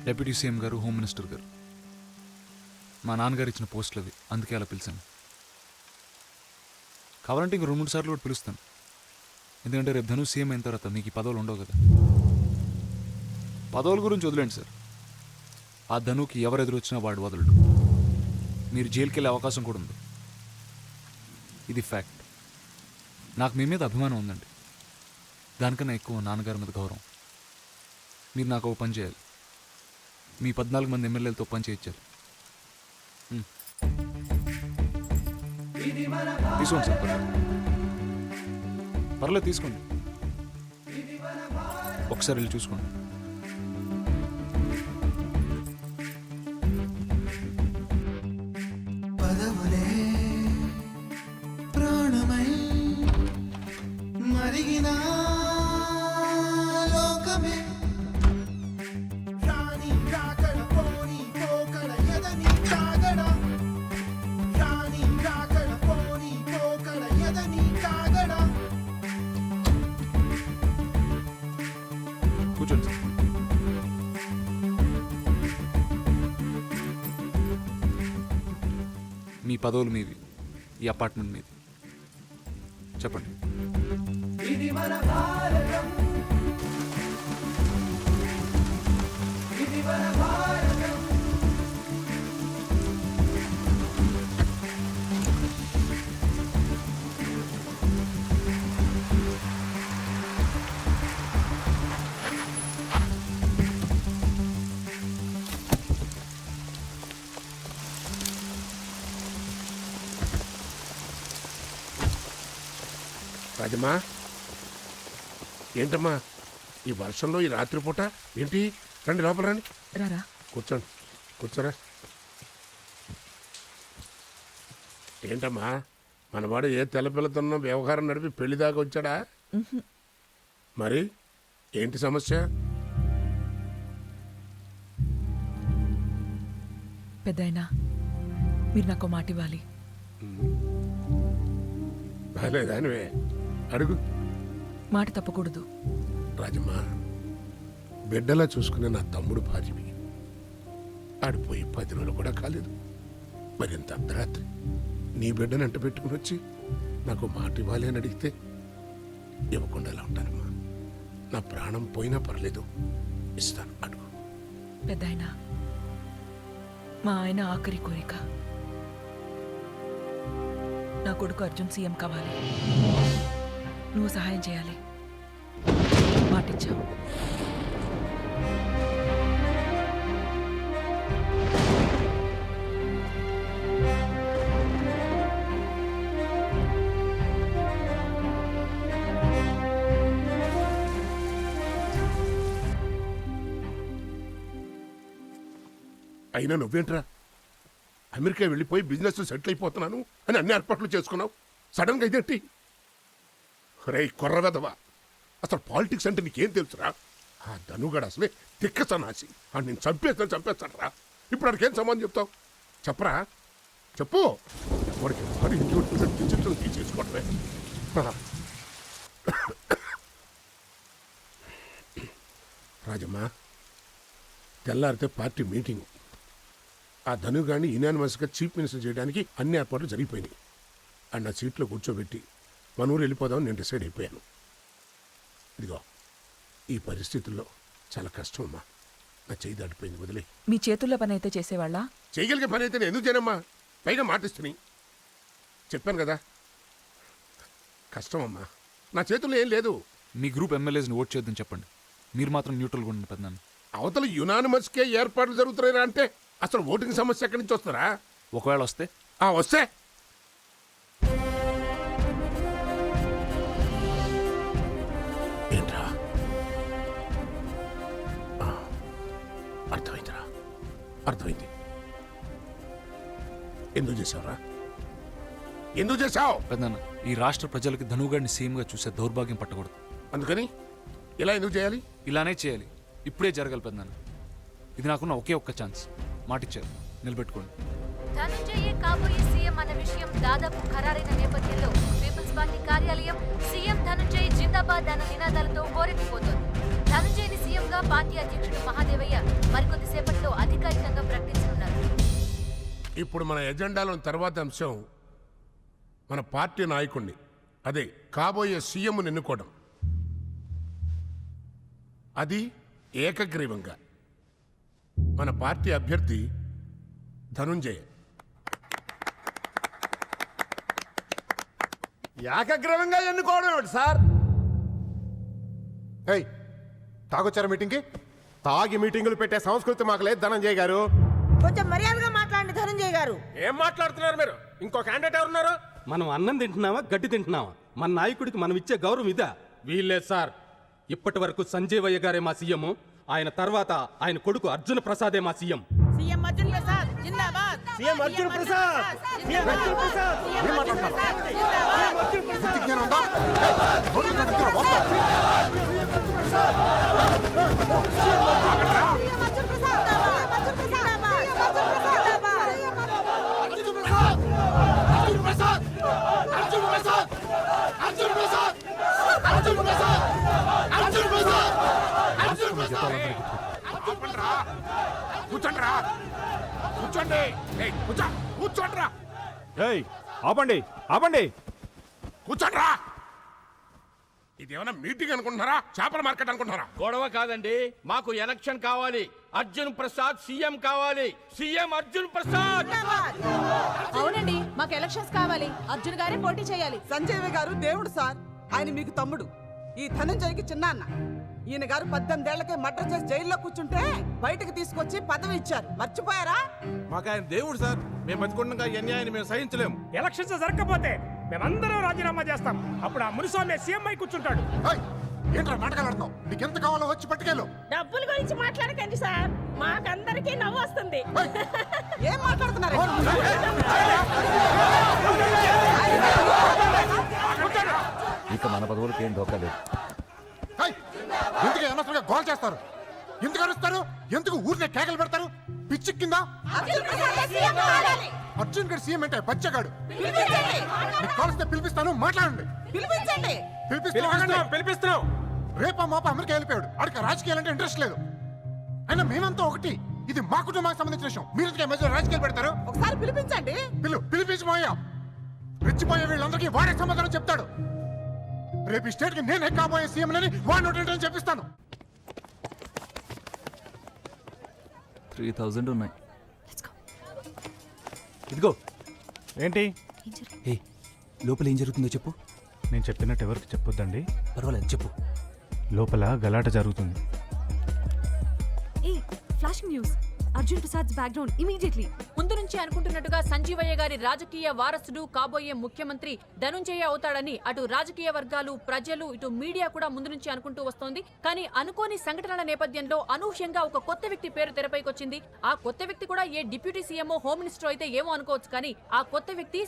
Deputy CM గారు, home minister గారు, మా నాన్నగారు ఇచ్చిన పోస్టులు అవి, అందుకే అలా పిలిచాను. కావాలంటే ఇంక 2-3 సార్లు కూడా పిలుస్తాను. ఎందుకంటే రేపు ధను సీఎం అయిన తర్వాత మీకు ఈ పదవులు ఉండవు కదా. పదవుల గురించి వదిలేండి సార్. ఆ ధనుకి ఎవరు ఎదురొచ్చినా వాడు వదలడు. మీరు జైలుకి వెళ్ళే అవకాశం కూడా ఉంది. ఇది ఫ్యాక్ట్. నాకు మీ మీద అభిమానం ఉందండి. దానికన్నా ఎక్కువ నాన్నగారి మీద గౌరవం. మీరు నాకు ఒక పని చేయాలి. మీ 14 మంది ఎమ్మెల్యేలతో పని చేయించాలి. తీసుకోండి సార్, పర్లేదు తీసుకోండి. ఒకసారి వెళ్ళి చూసుకోండి. పదవులే ప్రాణమై మరిగినా లోకమే రాణి రాకడ పోని పోకడ ఎదని కాగడ రాణి రాకడ పోని పోకడ ఎదని కాగడ. కూర్చోండి సార్. మీ పదవులు మీవి, ఈ అపార్ట్మెంట్ మీది. చెప్పండి. ఇది మన భారతం, ఇది మన భారతం. రాజమ్మా, ఏంటమ్మా ఈ వర్షంలో ఈ రాత్రిపూట ఏంటి? రండి లోపల రండి. రారా. కూర్చోండి, కూర్చోరా. ఏంటమ్మా మనవాడు ఏ తెల్లపిల్లతోనో వ్యవహారం నడిపి పెళ్లి దాకా వచ్చాడా? మరి ఏంటి సమస్య? పెద్దాయనా, మీరు నాకు మాట ఇవ్వాలి. బాగాలేదానివే, అడుగు. మాట తప్పకూడదు. రాజమ్మా, బిడ్డలా చూసుకునే నా తమ్ముడు భార్యవి. ఆడిపోయి 10 రోజులు కూడా కాలేదు. మరింత అర్ధరాత్రి నీ బిడ్డని అంట పెట్టుకుని వచ్చి నాకు మాట ఇవ్వాలి అని అడిగితే ఇవ్వకుండా ఎలా ఉంటానమ్మా? నా ప్రాణం పోయినా పర్లేదు, ఇస్తాను, అడుగు. పెద్దాయనా, మా ఆయన ఆఖరి కోరిక నా కొడుకు అర్జున్ సీఎం కావాలి. నువ్వు సహాయం చేయాలి. మాటిచ్చావు. అయినా నువ్వేంట్రా అమెరికా వెళ్ళిపోయి బిజినెస్ సెటిల్ అయిపోతున్నాను అని అన్ని ఏర్పాట్లు చేసుకున్నావు. సడన్గా ఇదేంటి? రే కొర్రవెదవా, అసలు పాలిటిక్స్ అంటే నీకేం తెలుసురా? ఆ ధనుగాడు అసలే తిక్క సన్నాసి. ఆ నేను చంపేస్తాను రా. ఇప్పుడు వాడికేం సంబంధం చెప్తావు? చెప్పరా, చెప్పు. వాడికి వాడి ఇంట్లో తీసేసుకోవటమే. రాజమ్మా, తెల్లారితే పార్టీ మీటింగ్. ఆ ధనుగాడిని యునానిమస్గా చీఫ్ మినిస్టర్ చేయడానికి అన్ని ఏర్పాట్లు జరిగిపోయినాయి. అండ్ నా సీట్లో కూర్చోబెట్టి మన ఊరు వెళ్ళిపోదామని నేను డిసైడ్ అయిపోయాను. ఇదిగో ఈ పరిస్థితుల్లో చాలా కష్టం అమ్మా. నా చేయి దాటిపోయింది, వదిలే. మీ చేతుల్లో పని అయితే చేసేవాళ్ళ? చేయగలిగే పని అయితే నేను ఎందుకు చేయనమ్మా? పైగా మాటిస్తుని చెప్పాను కదా, కష్టం అమ్మా. నా చేతుల్లో ఏం లేదు. మీ గ్రూప్ ఎమ్మెల్యేస్ని ఓట్ చేద్దని చెప్పండి. మీరు మాత్రం న్యూట్రల్గా ఉండండి పెద్దనాన్న. అవతల యునానిమస్కే ఏర్పాట్లు జరుగుతున్నాయిరా అంటే అసలు ఓటింగ్ సమస్య ఎక్కడి నుంచి వస్తారా? ఒకవేళ వస్తే వస్తే ఏంట్రా? అర్థమైందిరా, అర్థమైంది. ఎందుకు చేసావురా? ఎందుకు చేసావు? పెద్దనాన్న, ఈ రాష్ట్ర ప్రజలకి ధనుగాడిని సీఎంగా చూసే దౌర్భాగ్యం పట్టకూడదు. అందుకని ఇలా ఎందుకు చేయాలి? ఇలానే చేయాలి. ఇప్పుడే జరగాలి పెద్దనాన్న. ఇది నాకున్న ఒకే ఒక్క ఛాన్స్. మాటిచ్చారు, నిలబెట్టుకోండి. ధనంజయే కాబోయే సీఎం అన్న విషయం దాదాపు ఖరారైన నేపథ్యంలో పీపుల్స్ పార్టీ కార్యాలయం సీఎం ధనంజయ్ జిందాబాద్ అన్న నినాదాలతో హోరెత్తిపోతోంది. ధనంజయ్ని సీఎంగా పార్టీ అధ్యక్షుడు మహాదేవయ్య మరికొద్దిసేపట్లో అధికారికంగా ప్రకటించనున్నారు. ఇప్పుడు మన ఎజెండాలో తర్వాత అంశం మన పార్టీ నాయకుడిని, అదే కాబోయే సీఎంను ఎన్నుకోవడం. అది ఏకగ్రీవంగా. మన పార్టీ అభ్యర్థి ధనుంజయ. ఏకగ్రీవంగా ఎన్నుకోవడం ఏమిటి సార్? ఏయ్, తాగొచ్చారా మీటింగ్కి? తాగి మీటింగులు పెట్టే సంస్కృతి మాకు లేదు ధనంజయ్ గారు. కొంచెం మర్యాదగా మాట్లాడండి ధనంజయ్ గారు. ఏం మాట్లాడుతున్నారు మీరు? ఇంకో క్యాండిడేట్ ఎవరున్నారు? మనం అన్నం తింటున్నావా గడ్డి తింటున్నావా? మన నాయకుడికి మనం ఇచ్చే గౌరవం ఇదా? వీల్లేదు సార్. ఇప్పటి వరకు సంజీవయ్య గారే మా సీఎం. ఆయన తర్వాత ఆయన కొడుకు అర్జున ప్రసాదే మా సీఎం. సీఎం అర్జున్ ప్రసాద్ జిందాబాద్. సీఎం అర్జున్ ప్రసాద్. సీఎం అర్జున్ ప్రసాద్. ఏం మాట్లాడుతున్నారు? సీఎం అర్జున్ ప్రసాద్. విజ్ఞానం ఉందా? నోటి దగ్గర వస్తా. కూర్చోండిరా, కూర్చోండి. ఏయ్, కూర్చోండిరా, ఏయ్ ఆపండి ఆపండి. కూర్చోండిరా. ఇదేమన్నా మీటింగ్ అనుకుంటున్నారా? చేపల మార్కెట్ అనుకుంటున్నారా? గొడవ కాదండి, మాకు ఎలక్షన్ కావాలి. అర్జున్ ప్రసాద్ సీఎం కావాలి. సీఎం అర్జున్ ప్రసాద్. అవునండి, మాకు ఎలక్షన్స్ కావాలి. అర్జున్ గారే పోటీ చేయాలి. సంజయ్ గారు దేవుడు సార్. ఆయన మీకు తమ్ముడు. ఈ ధనంజయ్కి చిన్నాన్న. ఈయన గారు 18 ఏళ్లకే మర్డర్ చేసి జైల్లో కూర్చుంటే బయటకు తీసుకొచ్చి పదవి ఇచ్చారు. మర్చిపోయారా? మాకు ఆయన దేవుడు సార్. మేము బతుకుండగా ఈ అన్యాయాన్ని మేము సహించలేము. ఎలక్షన్స్ జరగకపోతే మేమందరం రాజీనామా చేస్తాం. అప్పుడు ఆ మునిస్వామి సీఎం అయి కూర్చుంటాడు. ఏయ్, ఏంట్రా నాటకాలు ఆడుతున్నావు? నీకెంత కావాలో వచ్చి పట్టుకెళ్ళు. డబ్బుల గురించి మాట్లాడకండి సార్, మాకందరికీ నవ్వు వస్తుంది. ఏం మాట్లాడుతున్నారు? ఇక మన పదవులకి ఏం డోకలేదు. ఏయ్, ఎందుకు అనవసరంగా గోల్ చేస్తారు? ఎందుకు అరుస్తారు? ఎందుకు ఊరికే కేకలు పెడతారు? పిచ్చి కింద అర్జున్ గారు సీఎం అంటే బచ్చగాడు. మీకు కాల్స్తే పిలిపిస్తాను, మాట్లాడండి. పిలిపించండి. పిలిపిస్తున్నాం. రేపా మాప అమెరికా వెళ్ళిపోయాడు. అడికి రాజకీయాలంటే ఇంట్రెస్ట్ లేదు. అయినా మేమంతా ఒకటి. ఇది మా కుటుంబానికి సంబంధించిన విషయం. మీరు మధ్యలో రాజకీయాలు పెడతారు? ఒకసారి పిలిపించండి. పిలిపించి పోయా. రెచ్చిపోయే వీళ్ళందరికీ వాడే సమాధానం చెప్తాడు. రేపు ఈ స్టేట్ కి నేనే కాబోయే సీఎం అని వాడు నోటి చెప్పిస్తాను. 3000 ఉన్నాయి. ఇదిగో. ఏంటి? ఏ లోపల ఏం జరుగుతుందో చెప్పు. నేను చెప్పినట్టు ఎవరికి చెప్పొద్దండి. పర్వాలేదు, చెప్పు. లోపల గలాట జరుగుతుంది. Flashing news. Arjun Prasad background immediately. ముందు నుంచి అనుకుంటున్నట్టుగా సంజీవయ్య గారి రాజకీయ వారసుడు కాబోయే ముఖ్యమంత్రి ధనుంజయ అవుతాడని అటు రాజకీయ వర్గాలు, ప్రజలు, ఇటు మీడియా కూడా ముందు నుంచి అనుకుంటూ వస్తోంది. కానీ అనుకోని సంఘటనల నేపథ్యంలో అనూహ్యంగా ఒక కొత్త వ్యక్తి పేరు తెరపైకొచ్చింది. ఆ కొత్త వ్యక్తి కూడా ఏ డిప్యూటీ సీఎంఓ హోమ్ మినిస్టర్ అయితే ఏమో అనుకోవచ్చు, కానీ ఆ కొత్త వ్యక్తి